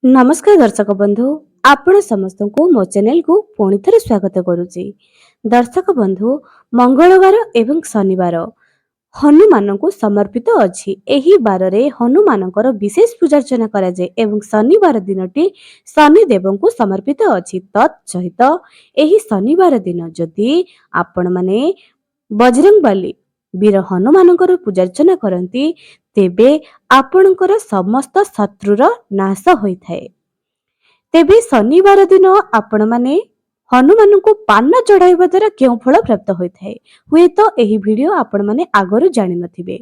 नमस्कार दर्शक बंधु आपण समस्त को मो चैनल को पुणी थे स्वागत करुच्ची। दर्शक बंधु मंगलवार एवं शनिवार हनुमान को समर्पित अछि। एही बार रे हनुमान विशेष पूजार्चना करा जाए एवं शनिवार दिनटी शनि देव को समर्पित अछि। तत्सहित एही शनिवार दिन जदि आपण माने बजरंगबली वीर हनुमान पूजार्चना करती तेबे आपणकर समस्त शत्रुर नाश होइथाए। तेबे शनिवार दिन आपण माने हनुमान को पान चढ़ाइबा द्वारा क्यों फल प्राप्त होइथाए हुए तो एही वीडियो आपण माने आगरु जानि नथिबे।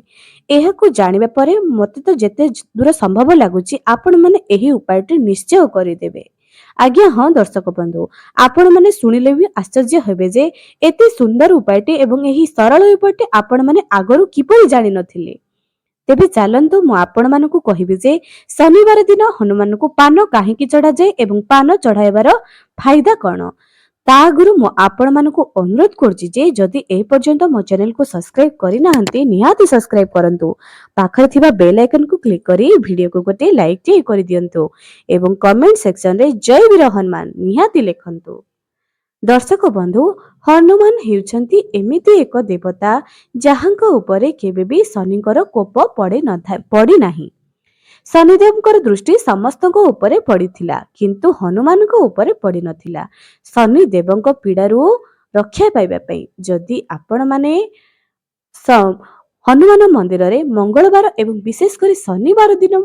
एहाकु जानिबा परे मते तो जेते दूर संभव लागुची आपण माने एही उपायटी निश्चय करिदेबे। आज्ञा हाँ दर्शक बंधु आपण माने सुनिले भी आश्चर्य हेबे जे एते सुंदर उपायटी एवं एही सरल उपायटी आपण माने आगरु किपरि जानि नथिले। तेबे चलंतु मु आपण मानकु कहिबि जे शनिवार दिन हनुमान को पान काहेकि चढ़ा जाए एवं पान चढ़ाइबार फायदा कौन ता आगुरु मु आपण मानकु अनुरोध करछि जे जदि ए पर्यंत मो चैनल को सब्सक्राइब करि नाहंती निहाती सब्सक्राइब करंतु। पाखरे थिबा बेल आइकन को क्लिक करी वीडियो को गोटे लाइक टे करि दियंतु एवं कमेंट सेक्शन रे जय वीर हनुमान निहाती लेखंतु। दर्शक बंधु हनुमान हेउछंती एमिति एक देवता जहांक उपरे केबे भी शनिकर कोप पड़ी नाही। शनिदेवकर दृष्टि समस्तक उपरे पड़िथिला किंतु हनुमान को उपरे पड़ी नथिला। शनिदेवक पीड़ारू रक्षा पाइबा पई जदि आपण माने हनुमान मंदिर रे मंगलवार एवं विशेष कर शनिवार दिन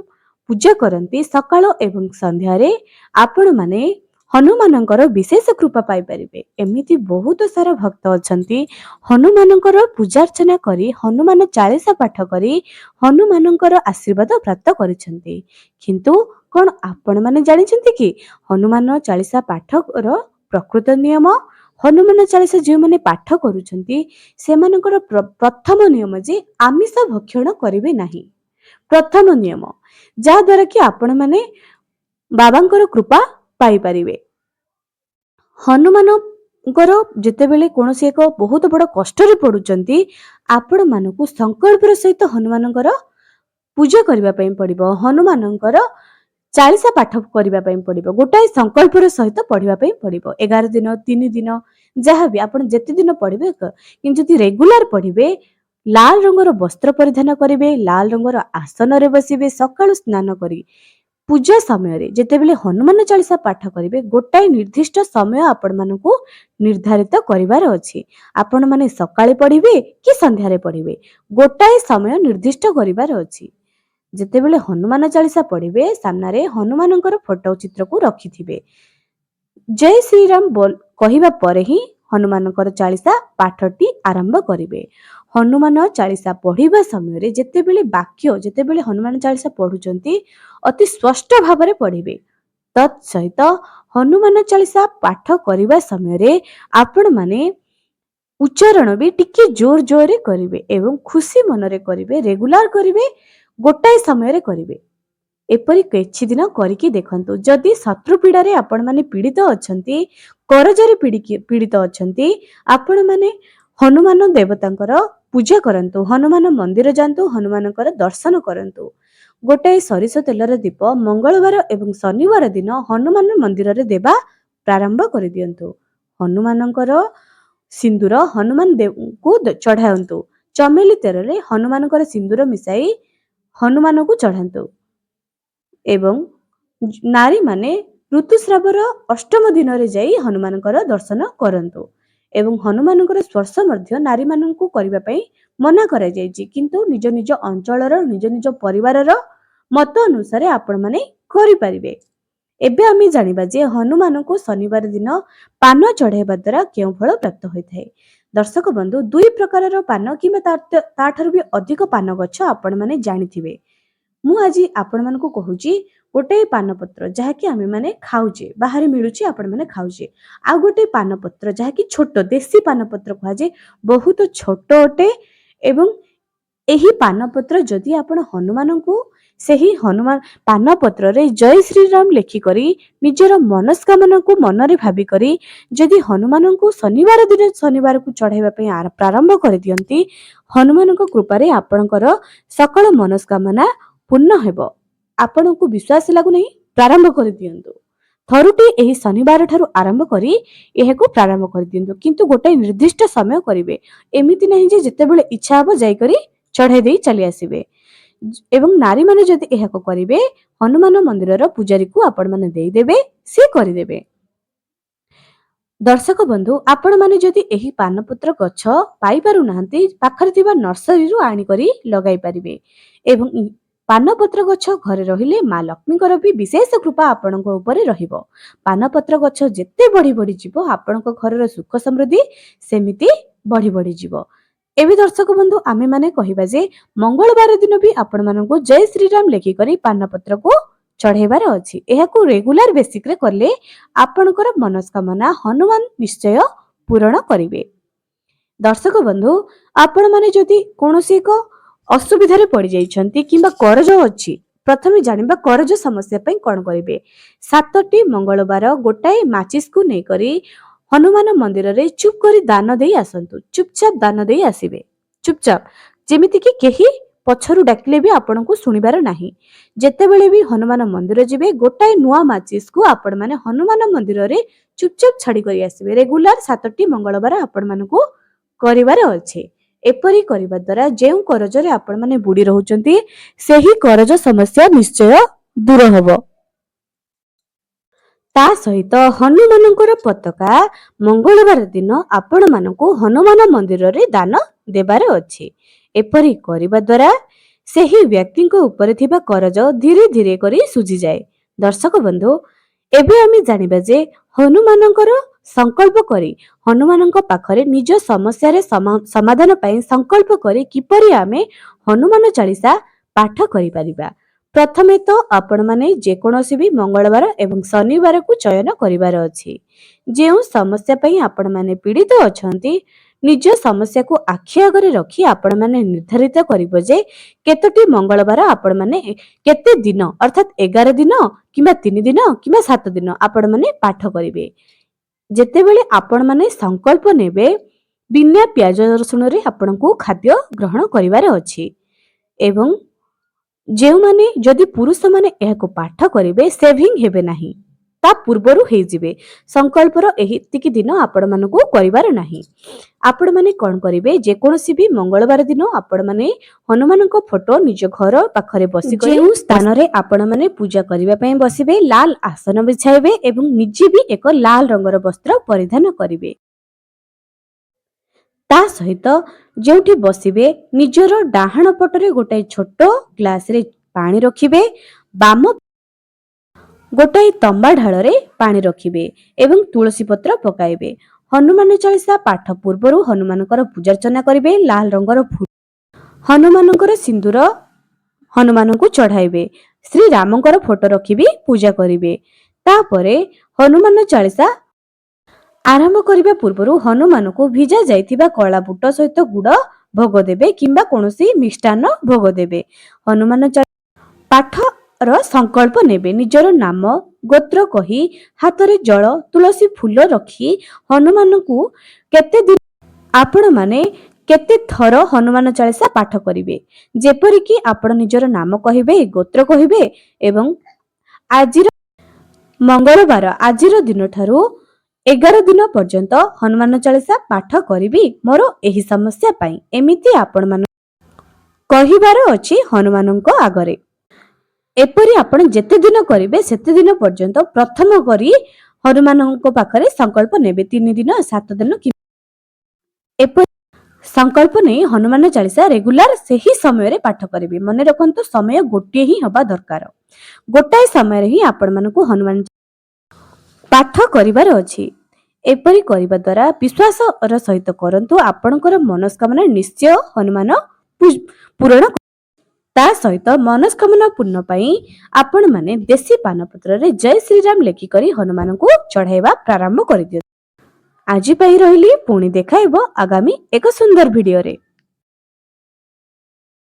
पूजा करती सकाळ एवं संध्यारे आपण माने हनुमानंकर विशेष कृपा पाई परिबे। एमिति बहुत सारा भक्त अछंती हनुमानंकर पूजार्चना करी हनुमान चालीसा पाठ करी हनुमानंकर आशीर्वाद प्राप्त करिसंती। किंतु कोन आपण माने जानि छंती कि हनुमान चालीसा पाठर प्रकृत नियम हनुमान चालीसा जे माने पाठ करूछंती सेमानंकर प्रथम नियम जे आमिष भक्षण करिवे नाही। प्रथम नियम जा द्वारा कि आपण माने बाबांकर कृपा पाई परिवे। हनुमान जितेबेले कौन से एक बहुत बड़ कष्ट पड़ुचंती आपण मानकु संकल्पर सहित हनुमानंकर पूजा करबा पई पड़िबो। हनुमानंकर चालीसा पाठ करबा पई पड़िबो। गोटाए संकल्पर सहित पढ़िबा पई पड़िबो। 11 दिन 3 दिन जहाँ भी आपण जेते दिन पढ़िबे किंतु जदि रेगुलर पढ़िबे लाल रंगर वस्त्र परिधान करिवे लाल रंगर आसन रे बसिबे सकाळु स्नान करी पूजा समय रे जेतेबेले हनुमान चालीसा पाठ करिवे गोटाए निर्दिष्ट समय आपण मानकु निर्धारित करिवार अछि। आपण माने सकाळे पढ़िबे कि संध्या रे पढ़िबे गोटाए समय निर्दिष्ट करिवार अछि। जेतेबेले हनुमान चालीसा पढ़िबे सामना रे हनुमानंकर फोटो चित्र को रखिथिबे। जय श्री राम बोल कहिबा परे ही हनुमानंकर चालीसा पाठटी आरंभ करिवे। हनुमान चालीसा पढ़िबा समय रे जेतेबेले वाक्य जेतेबेले हनुमान चालीसा पढ़ुचंती अति स्पष्ट भाबरे पढ़िबे। तत्सहित हनुमान चालीसा पाठ करिबा समय रे आपण माने उच्चारण भी टिके जोर जोर रे करिवे एवं खुशी मन रे करिवे रेगुलर करिवे गोटाए समय रे करिवे। एपरि किछि दिन करिकी देखंतु जदि शत्रु पीड़ा रे आपण माने पीड़ित अछंती करजरे पीड़ित अछंती आपण माने हनुमान देवतांकर पूजा करंतु हनुमान मंदिर जांतु हनुमानंकर दर्शन करंतु। गोटाए सरिष तेलर दीप मंगलवार एवं शनिवार दिन हनुमान मंदिर रे देवा प्रारंभ कर दियंतु। हनुमानंकर सिंदूर हनुमान देव को चढ़ायंतु। चमेली तेल रे हनुमानंकर सिंदूर मिसाई हनुमान को चढ़ांतु एवं नारी माने ऋतुस्रावर अष्टम दिन रे जाई हनुमानंकर दर्शन करंतु एवं हनुमानंकर स्पर्श मध्य नारी माननकु करिबा पई मना करा जायछि किंतु निज निज अंचलर निज निज परिवारर मत अनुसार आपण माने करि परिबे। एबे आमी जानिबा जे हनुमान को शनिवार दिन पान चढ़ाइबा द्वारा केउ फल प्राप्त होइथाय। दर्शक बंधु दुई प्रकारर पान किबा ताठर भी अधिक पान गछ आपण माने जानिथिबे। मु आज आपण मानकु कहूची गोटे पान पत्र जहा कि आमे माने खाउचे बाहर मिलुची आपण माने खाउचे आ गोटे पान पत्र जहा कि छोट देसी पान पत्र कहा जे बहुत छोट अटे एवं एही पान पत्र जदि आपण हनुमान को सेही हनुमान पान पत्र रे जय श्री राम लेखि करी निजर मनस्कामना को मन रे भाबी करी जदि हनुमान को शनिवार दिन शनिवार को चढ़ाइबा पई प्रारंभ कर दियंती हनुमान को कृपा रे आपणकर सकल मनस्कामना पूर्ण हेबो। आपण को विश्वास लागु नहीं ପ୍ରାରମ୍ଭ କରିଦିଅନ୍ତୁ। ଥରୁଟି ଏହି ଶନିବାର ଠାରୁ ଆରମ୍ଭ କରି ଏହାକୁ ପ୍ରାରମ୍ଭ କରିଦିଅନ୍ତୁ, କିନ୍ତୁ ଗୋଟେ ନିର୍ଦ୍ଦିଷ୍ଟ ସମୟ କରିବେ। ଏମିତି ନାହିଁ ଯେ ଯେତେବେଳେ ଇଚ୍ଛା ହବ ଯାଇକରି ଚଢାଇ ଦେଇ ଚାଲି ଆସିବେ। ଏବଂ ନାରୀମାନେ ଯଦି ଏହାକୁ କରିବେ, ହନୁମାନ ମନ୍ଦିରର ପୂଜାରୀକୁ ଆପଣମାନେ ଦେଇଦେବେ, ସିଏ କରିଦେବେ। ଦର୍ଶକ ବନ୍ଧୁ, ଆପଣମାନେ ଯଦି ଏହି ପାନପତ୍ର ଗଛ ପାଇପାରୁନାହାନ୍ତି, ପାଖରେ ଥିବା ନର୍ସରୀରୁ ଆଣିକରି ଲଗାଇ ପାରିବେ। ଏବଂ ପାନପତ୍ର ଗଛ ଘରେ ରହିଲେ ମା ଲକ୍ଷ୍ମୀଙ୍କର ବି ବିଶେଷ କୃପା ଆପଣଙ୍କ ଉପରେ ରହିବ। ପାନପତ୍ର ଗଛ ଯେତେ ବଢି ବଢି ଯିବ, ଆପଣଙ୍କ ଘରର ସୁଖ ସମୃଦ୍ଧି ସେମିତି ବଢି ବଢି ଯିବ। ଏବେ ଦର୍ଶକ ବନ୍ଧୁ, ଆମେମାନେ କହିବା ଯେ ମଙ୍ଗଳବାର ଦିନ ବି ଆପଣମାନଙ୍କୁ ଜୟ ଶ୍ରୀରାମ ଲେଖିକରି ପାନପତ୍ରକୁ ଚଢେଇବାର ଅଛି। ଏହାକୁ ରେଗୁଲାର ବେସିକରେ କଲେ ଆପଣଙ୍କର ମନସ୍କାମନା ହନୁମାନ ନିଶ୍ଚୟ ପୂରଣ କରିବେ। ଦର୍ଶକ ବନ୍ଧୁ, ଆପଣମାନେ ଯଦି କୌଣସି ଏକ ଅସୁବିଧାରେ ପଡିଯାଇଛନ୍ତି କିମ୍ବା କରଜ ଅଛି, ପ୍ରଥମେ ଜାଣିବା କରଜ ସମସ୍ୟା ପାଇଁ କଣ କରିବେ। 7ଟି ମଙ୍ଗଳବାର ଗୋଟାଏ ମାଚିସକୁ ନେଇକରି ହନୁମାନ ମନ୍ଦିରରେ ଚୁପ୍ କରି ଦାନ ଦେଇ ଆସନ୍ତୁ। ଚୁପଚାପ ଦାନ ଦେଇ ଆସିବେ, ଚୁପଚାପ, ଯେମିତିକି କେହି ପଛରୁ ଡାକିଲେ ବି ଆପଣଙ୍କୁ ଶୁଣିବାର ନାହିଁ। ଯେତେବେଳେ ବି ହନୁମାନ ମନ୍ଦିର ଯିବେ, ଗୋଟାଏ ନୂଆ ମାଚିସକୁ ଆପଣମାନେ ହନୁମାନ ମନ୍ଦିରରେ ଚୁପଚାପ ଛାଡି କରି ଆସିବେ। ରେଗୁଲାର 7ଟି ମଙ୍ଗଳବାର ଆପଣମାନଙ୍କୁ କରିବାର ଅଛି। ଏପରି କରିବା ଦ୍ୱାରା ଯେଉଁ କରଜରେ ଆପଣମାନେ ବୁଡି ରହୁଛନ୍ତି, ସେହି କରଜ ସମସ୍ୟା ନିଶ୍ଚୟ ଦୂର ହେବ। ତା ସହିତ ହନୁମାନଙ୍କର ପତାକା ମଙ୍ଗଳବାର ଦିନ ଆପଣମାନଙ୍କୁ ହନୁମାନ ମନ୍ଦିରରେ ଦାନ ଦେବାର ଅଛି। ଏପରି କରିବା ଦ୍ୱାରା ସେହି ବ୍ୟକ୍ତିଙ୍କ ଉପରେ ଥିବା କରଜ ଧୀରେ ଧୀରେ କରି ସୁଝିଯାଏ। ଦର୍ଶକ ବନ୍ଧୁ, ଏବେ ଆମେ ଜାଣିବା ଯେ ହନୁମାନଙ୍କର ସଂକଳ୍ପ କରି ହନୁମାନଙ୍କ ପାଖରେ ନିଜ ସମସ୍ୟାରେ ସମାଧାନ ପାଇଁ ସଂକଳ୍ପ କରି କିପରି ଆମେ ହନୁମାନ ଚାଳିଶା ପାଠ କରିପାରିବା। ପ୍ରଥମେ ତ ଆପଣମାନେ ଯେକୌଣସି ବି ମଙ୍ଗଳବାର ଏବଂ ଶନିବାରକୁ ଚୟନ କରିବାର ଅଛି। ଯେଉଁ ସମସ୍ୟା ପାଇଁ ଆପଣମାନେ ପୀଡ଼ିତ ଅଛନ୍ତି, ନିଜ ସମସ୍ୟାକୁ ଆଖି ଆଗରେ ରଖି ଆପଣମାନେ ନିର୍ଦ୍ଧାରିତ କରିବ ଯେ କେତୋଟି ମଙ୍ଗଳବାର ଆପଣମାନେ କେତେ ଦିନ, ଅର୍ଥାତ୍ 11 ଦିନ କିମ୍ବା 3 ଦିନ କିମ୍ବା 7 ଦିନ ଆପଣମାନେ ପାଠ କରିବେ। ଯେତେବେଳେ ଆପଣମାନେ ସଂକଳ୍ପ ନେବେ, ବିନା ପିଆଜ ରସୁଣରେ ଆପଣଙ୍କୁ ଖାଦ୍ୟ ଗ୍ରହଣ କରିବାର ଅଛି। ଏବଂ ଯେଉଁମାନେ ଯଦି ପୁରୁଷମାନେ ଏହାକୁ ପାଠ କରିବେ, ସେଭିଂ ହେବେ ନାହିଁ, ତା ପୂର୍ବରୁ ହେଇଯିବେ। ସଂକଳ୍ପର ଏତିକି ଦିନ ଆପଣମାନଙ୍କୁ କରିବାର ନାହିଁ। ଆପଣମାନେ କଣ କରିବେ, ଯେକୌଣସି ବି ମଙ୍ଗଳବାର ଦିନ ଆପଣମାନେ ହନୁମାନଙ୍କ ଫଟୋ ନିଜ ଘର ପାଖରେ ବସି ଯେଉଁ ସ୍ଥାନରେ ଆପଣମାନେ ପୂଜା କରିବା ପାଇଁ ବସିବେ, ଲାଲ ଆସନ ବିଛାଇବେ ଏବଂ ନିଜେ ବି ଏକ ଲାଲ ରଙ୍ଗର ବସ୍ତ୍ର ପରିଧାନ କରିବେ। ତା ସହିତ ଯେଉଁଠି ବସିବେ, ନିଜର ଡାହାଣ ପଟରେ ଗୋଟାଏ ଛୋଟ ଗ୍ଲାସରେ ପାଣି ରଖିବେ, ବାମ ଗୋଟାଏ ତମ୍ବା ଢାଳରେ ପାଣି ରଖିବେ ଏବଂ ତୁଳସୀ ପତ୍ର ପକାଇବେ। ହନୁମାନ ଚାଳିଶା ପାଠ ପୂର୍ବରୁ ହନୁମାନଙ୍କର ପୂଜାର୍ଚ୍ଚନା କରିବେ। ଲାଲ ରଙ୍ଗର ଫୁଲ ହନୁମାନଙ୍କର ସିନ୍ଦୁର ହନୁମାନଙ୍କୁ ଚଢାଇବେ। ଶ୍ରୀରାମଙ୍କର ଫଟୋ ରଖିବି ପୂଜା କରିବେ। ତାପରେ ହନୁମାନ ଚାଳିଶା ଆରମ୍ଭ କରିବା ପୂର୍ବରୁ ହନୁମାନଙ୍କୁ ଭିଜା ଯାଇଥିବା କଳା ବୁଟ ସହିତ ଗୁଡ଼ ଭୋଗ ଦେବେ କିମ୍ବା କୌଣସି ମିଷ୍ଟାନ୍ନ ଭୋଗ ଦେବେ। ହନୁମାନ ପାଠର ସଂକଳ୍ପ ନେବେ। ନିଜର ନାମ ଗୋତ୍ର କହି ହାତରେ ଜଳ ତୁଳସୀ ଫୁଲ ରଖି ହନୁମାନଙ୍କୁ କେତେ ଦିନ ଆପଣମାନେ କେତେ ଥର ହନୁମାନ ଚାଳିଶା ପାଠ କରିବେ। ଯେପରିକି ଆପଣ ନିଜର ନାମ କହିବେ, ଗୋତ୍ର କହିବେ ଏବଂ ଆଜିର ମଙ୍ଗଳବାର, ଆଜିର ଦିନଠାରୁ 11 ଦିନ ପର୍ଯ୍ୟନ୍ତ ହନୁମାନ ଚାଳିଶା ପାଠ କରିବି ମୋର ଏହି ସମସ୍ୟା ପାଇଁ, ଏମିତି ଆପଣମାନ କହିବାର ଅଛି ହନୁମାନଙ୍କ ଆଗରେ। ଏପରି ଆପଣ ଯେତେ ଦିନ କରିବେ ସେତେ ଦିନ ପର୍ଯ୍ୟନ୍ତ ପ୍ରଥମ କରି ହନୁମାନଙ୍କ ପାଖରେ ସଂକଳ୍ପ ନେବେ। 3 ଦିନ, 7 ଦିନ ଏପରି ସଂକଳ୍ପ ନେଇ ହନୁମାନ ଚାଳିଶା ରେଗୁଲାର ସେହି ସମୟରେ ପାଠ କରିବେ। ମନେ ରଖନ୍ତୁ, ସମୟ ଗୋଟିଏ ହିଁ ହେବା ଦରକାର। ଗୋଟାଏ ସମୟରେ ହିଁ ଆପଣମାନଙ୍କୁ ହନୁମାନ ପାଠ କରିବାର ଅଛି। ଏପରି କରିବା ଦ୍ୱାରା ବିଶ୍ୱାସର ସହିତ କରନ୍ତୁ, ଆପଣଙ୍କର ମନସ୍କାମନା ନିଶ୍ଚୟ ହନୁମାନ ପୂରଣ। ତା ସହିତ ମନସ୍କାମନା ପୂର୍ଣ୍ଣ ପାଇଁ ଆପଣମାନେ ଦେଶୀ ପାନପତ୍ରରେ ଜୟ ଶ୍ରୀରାମ ଲେଖିକରି ହନୁମାନଙ୍କୁ ଚଢାଇବା ପ୍ରାରମ୍ଭ କରିଦିଅନ୍ତୁ। ଆଜି ପାଇଁ ରହିଲି, ପୁଣି ଦେଖା ହେବ ଆଗାମୀ ଏକ ସୁନ୍ଦର ଭିଡିଓରେ।